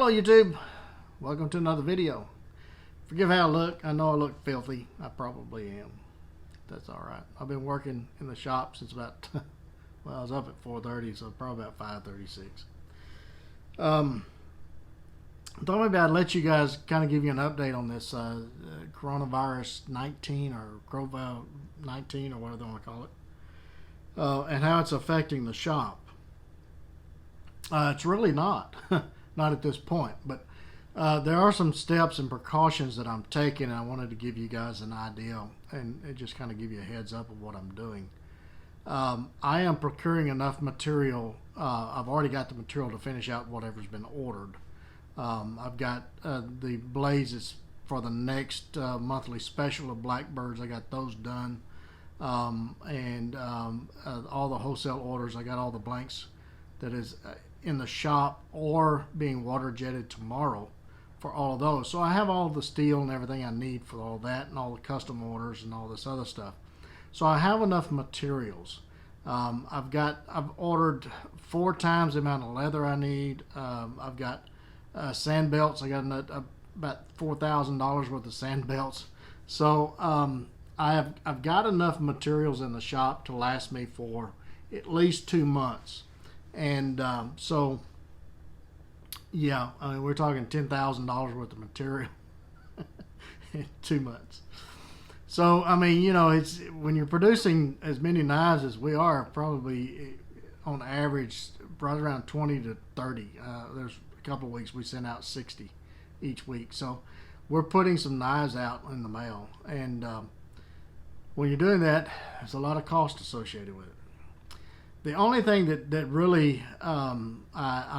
Hello YouTube, welcome to another video. Forgive how I look. I know I look filthy. I probably am. That's alright. I've been working in the shop since about, well, I was up at 4:30, so probably about 5:36. I thought maybe I'd let you guys kind of give you an update on this coronavirus 19 or COVID-19 or whatever they want to call it, and how it's affecting the shop. It's really not. Not at this point, but there are some steps and precautions that I'm taking, and I wanted to give you guys an idea and just kind of give you a heads up of what I'm doing. I am procuring enough material. I've already got the material to finish out whatever's been ordered. I've got the blazes for the next monthly special of Blackbirds. I got those done, and all the wholesale orders. I got all the blanks that is in the shop or being water jetted tomorrow for all of those. So I have all the steel and everything I need for all that, and all the custom orders and all this other stuff. So I have enough materials. I've ordered 4 times the amount of leather I need. I've got sand belts. I got about $4,000 worth of sand belts. So I've got enough materials in the shop to last me for at least 2 months. And so, yeah, I mean, we're talking $10,000 worth of material in 2 months. So, I mean, you know, it's when you're producing as many knives as we are, probably on average, right around 20 to 30. There's a couple of weeks we send out 60 each week. So we're putting some knives out in the mail. And when you're doing that, there's a lot of cost associated with it. The only thing that really I'm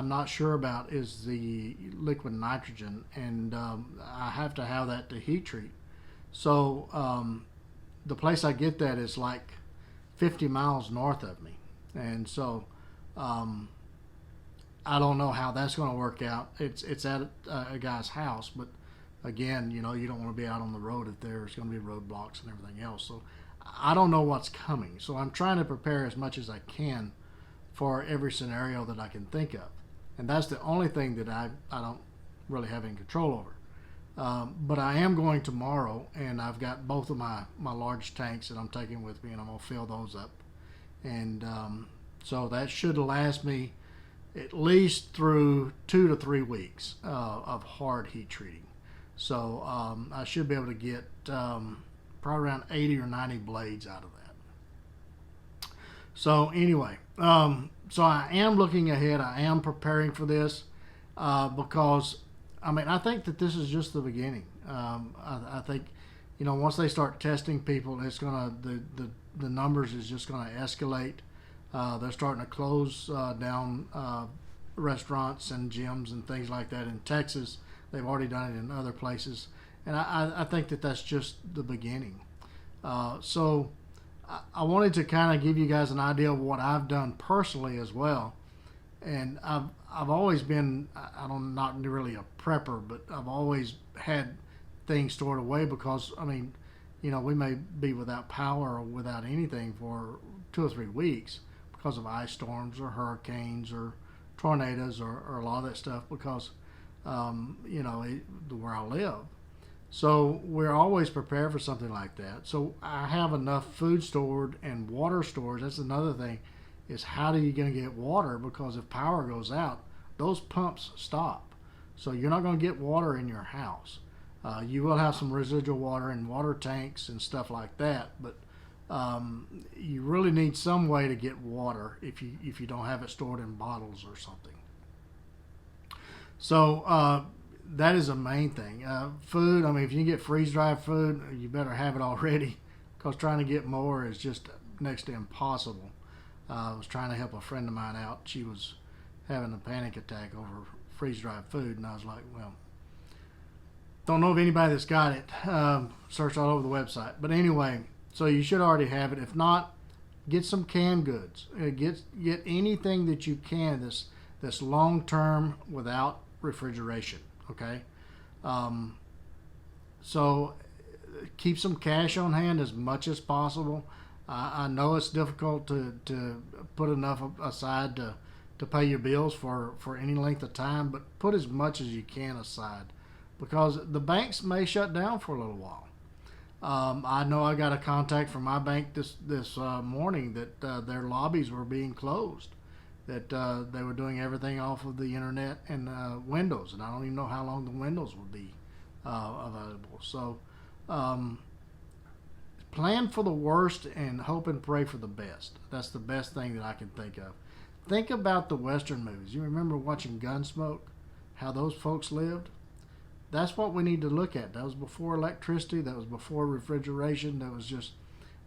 not sure about is the liquid nitrogen, and I have to have that to heat treat. So the place I get that is like 50 miles north of me, and so I don't know how that's going to work out. It's at a guy's house, but again, you know, you don't want to be out on the road if there's going to be roadblocks and everything else. So I don't know what's coming, so I'm trying to prepare as much as I can for every scenario that I can think of, and that's the only thing that I don't really have any control over. But I am going tomorrow, and I've got both of my large tanks that I'm taking with me, and I'm going to fill those up, and so that should last me at least through 2 to 3 weeks of hard heat treating. So I should be able to get probably around 80 or 90 blades out of that. So anyway, so I am looking ahead. I am preparing for this because, I mean, I think that this is just the beginning. I think, you know, once they start testing people, it's gonna the numbers is just gonna escalate. They're starting to close down restaurants and gyms and things like that in Texas. They've already done it in other places. And I think that that's just the beginning. So I wanted to kind of give you guys an idea of what I've done personally as well. And I've always been, not really a prepper, but I've always had things stored away because, I mean, you know, we may be without power or without anything for 2 or 3 weeks because of ice storms or hurricanes or tornadoes or a lot of that stuff because, you know, where I live. So we're always prepared for something like that. So I have enough food stored and water storage. That's another thing, is how are you going to get water? Because if power goes out, those pumps stop. So you're not going to get water in your house. You will have some residual water in water tanks and stuff like that, but you really need some way to get water if you don't have it stored in bottles or something. So that is a main thing. Food, I mean, if you can get freeze-dried food, you better have it already because trying to get more is just next to impossible. I was trying to help a friend of mine out. She was having a panic attack over freeze-dried food, and I was like, well, don't know of anybody that's got it. Searched all over the website. But anyway, so you should already have it. If not, get some canned goods. Get anything that you can that's long-term without refrigeration. Okay, so keep some cash on hand as much as possible. I know it's difficult to put enough aside to to pay your bills for any length of time, but put as much as you can aside, because the banks may shut down for a little while. I know I got a contact from my bank this morning that their lobbies were being closed, that they were doing everything off of the internet and Windows, and I don't even know how long the Windows will be available. So plan for the worst and hope and pray for the best. That's the best thing that I can think of. Think about the Western movies. You remember watching Gunsmoke, how those folks lived? That's what we need to look at. That was before electricity. That was before refrigeration. That was just,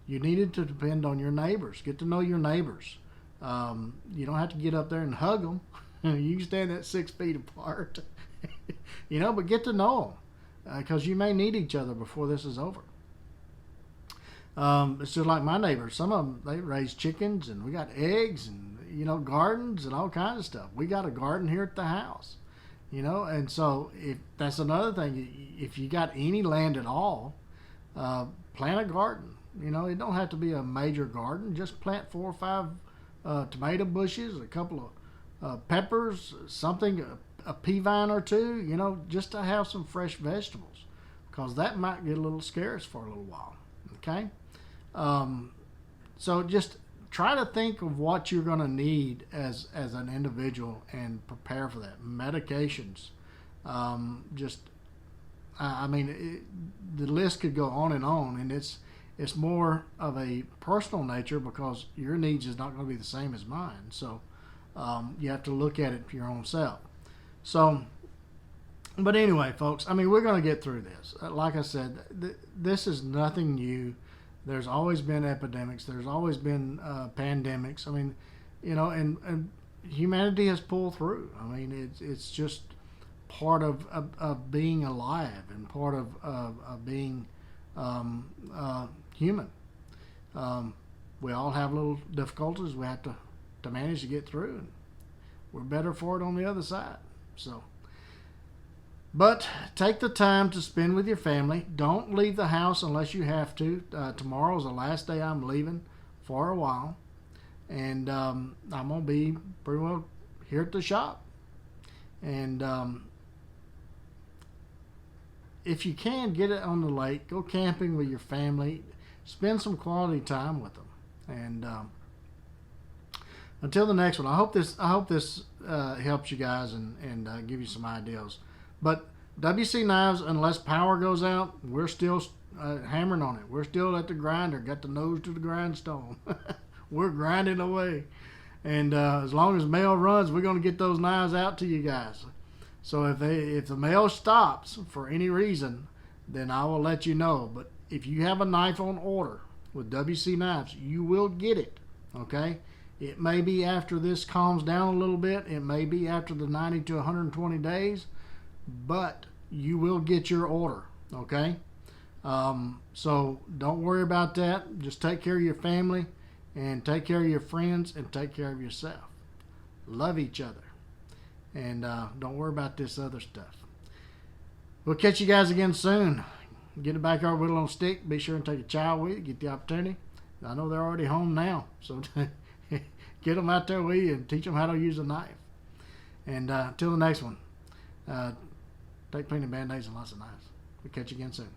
you needed to depend on your neighbors. Get to know your neighbors. You don't have to get up there and hug them. You can stand at 6 feet apart. But get to know them, because you may need each other before this is over. It's just like my neighbors. Some of them, they raise chickens, and we got eggs and, gardens and all kinds of stuff. We got a garden here at the house, and so if that's another thing, if you got any land at all, plant a garden. It don't have to be a major garden. Just plant 4 or 5 tomato bushes, a couple of peppers, something, a pea vine or two, just to have some fresh vegetables, because that might get a little scarce for a little while. Okay? So just try to think of what you're going to need as an individual and prepare for that. Medications, the list could go on, and it's more of a personal nature, because your needs is not going to be the same as mine. So you have to look at it for your own self. So, but anyway, folks, we're going to get through this. Like I said, this is nothing new. There's always been epidemics. There's always been pandemics. And humanity has pulled through. It's just part of being alive and part of being human. We all have little difficulties we have to manage to get through, and we're better for it on the other side. So, but take the time to spend with your family. Don't leave the house unless you have to. Tomorrow's the last day I'm leaving for a while, and I'm gonna be pretty well here at the shop. And if you can, get it on the lake. Go camping with your family. Spend some quality time with them. And until the next one, I hope this helps you guys and give you some ideas. But WC Knives, unless power goes out, we're still hammering on it. We're still at the grinder, got the nose to the grindstone. We're grinding away. And as long as mail runs, we're going to get those knives out to you guys. So if the mail stops for any reason, then I will let you know. But if you have a knife on order with WC Knives, you will get it. Okay? It may be after this calms down a little bit. It may be after the 90 to 120 days. But you will get your order, okay? So don't worry about that. Just take care of your family and take care of your friends and take care of yourself. Love each other. And don't worry about this other stuff. We'll catch you guys again soon. Get a backyard whittle on a stick. Be sure and take a child with you. Get the opportunity. I know they're already home now, so get them out there with you and teach them how to use a knife. And till the next one. Take plenty of Band-Aids and lots of knives. We'll catch you again soon.